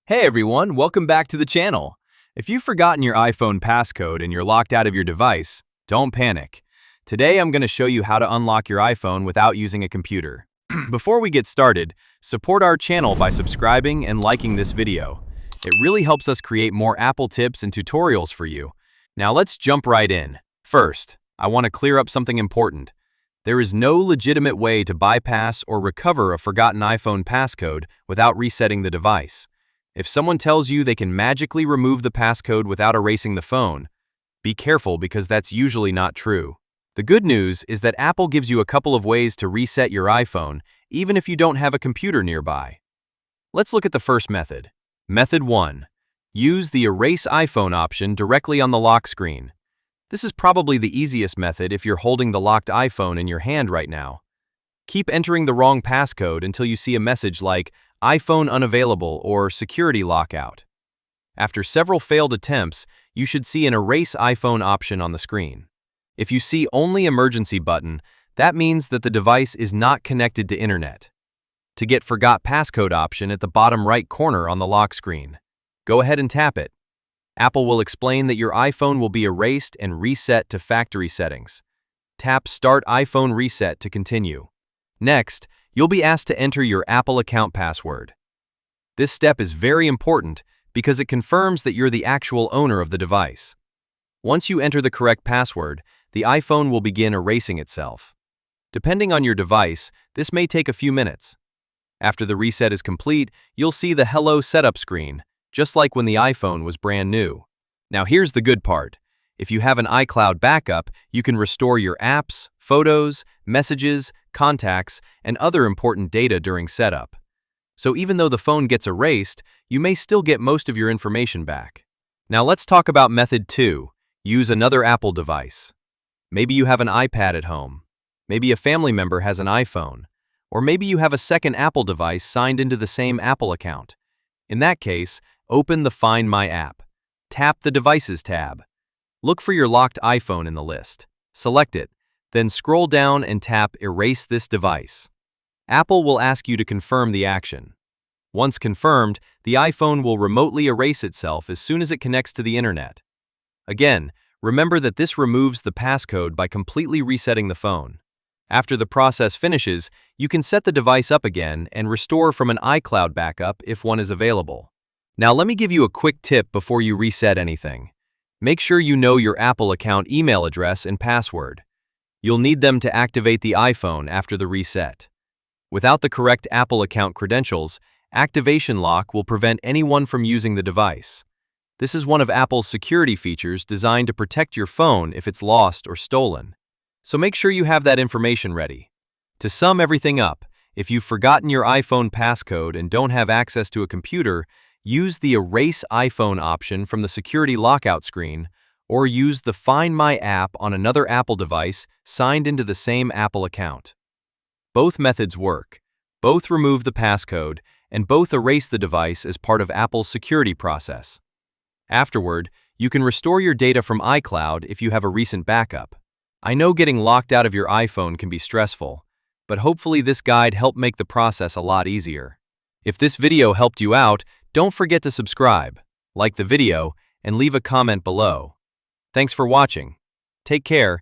Hey everyone, welcome back to the channel. If you've forgotten your iPhone passcode and you're locked out of your device, don't panic. Today I'm going to show you how to unlock your iPhone without using a computer. Before we get started, support our channel by subscribing and liking this video. It really helps us create more Apple tips and tutorials for you. Now let's jump right in. First, I want to clear up something important. There is no legitimate way to bypass or recover a forgotten iPhone passcode without resetting the device. If someone tells you they can magically remove the passcode without erasing the phone, be careful because that's usually not true. The good news is that Apple gives you a couple of ways to reset your iPhone, even if you don't have a computer nearby. Let's look at the first method. Method 1. Use the Erase iPhone option directly on the lock screen. This is probably the easiest method if you're holding the locked iPhone in your hand right now. Keep entering the wrong passcode until you see a message like iPhone unavailable or Security Lockout. After several failed attempts, you should see an Erase iPhone option on the screen. If you see only Emergency button, that means that the device is not connected to internet. To get Forgot Passcode option at the bottom right corner on the lock screen, go ahead and tap it. Apple will explain that your iPhone will be erased and reset to factory settings. Tap Start iPhone Reset to continue. Next, you'll be asked to enter your Apple account password. This step is very important because it confirms that you're the actual owner of the device. Once you enter the correct password, the iPhone will begin erasing itself. Depending on your device, this may take a few minutes. After the reset is complete, you'll see the Hello Setup screen, just like when the iPhone was brand new. Now here's the good part. If you have an iCloud backup, you can restore your apps, photos, messages, contacts, and other important data during setup. So even though the phone gets erased, you may still get most of your information back. Now let's talk about method 2. Use another Apple device. Maybe you have an iPad at home. Maybe a family member has an iPhone. Or maybe you have a second Apple device signed into the same Apple account. In that case, open the Find My app. Tap the Devices tab. Look for your locked iPhone in the list. Select it, then scroll down and tap Erase this device. Apple will ask you to confirm the action. Once confirmed, the iPhone will remotely erase itself as soon as it connects to the internet. Again, remember that this removes the passcode by completely resetting the phone. After the process finishes, you can set the device up again and restore from an iCloud backup if one is available. Now let me give you a quick tip before you reset anything. Make sure you know your Apple account email address and password. You'll need them to activate the iPhone after the reset. Without the correct Apple account credentials, activation lock will prevent anyone from using the device. This is one of Apple's security features designed to protect your phone if it's lost or stolen. So make sure you have that information ready. To sum everything up, if you've forgotten your iPhone passcode and don't have access to a computer, use the Erase iPhone option from the Security Lockout screen, or use the Find My app on another Apple device signed into the same Apple account. Both methods work. Both remove the passcode, and both erase the device as part of Apple's security process. Afterward, you can restore your data from iCloud if you have a recent backup. I know getting locked out of your iPhone can be stressful, but hopefully this guide helped make the process a lot easier. If this video helped you out, don't forget to subscribe, like the video, and leave a comment below. Thanks for watching. Take care,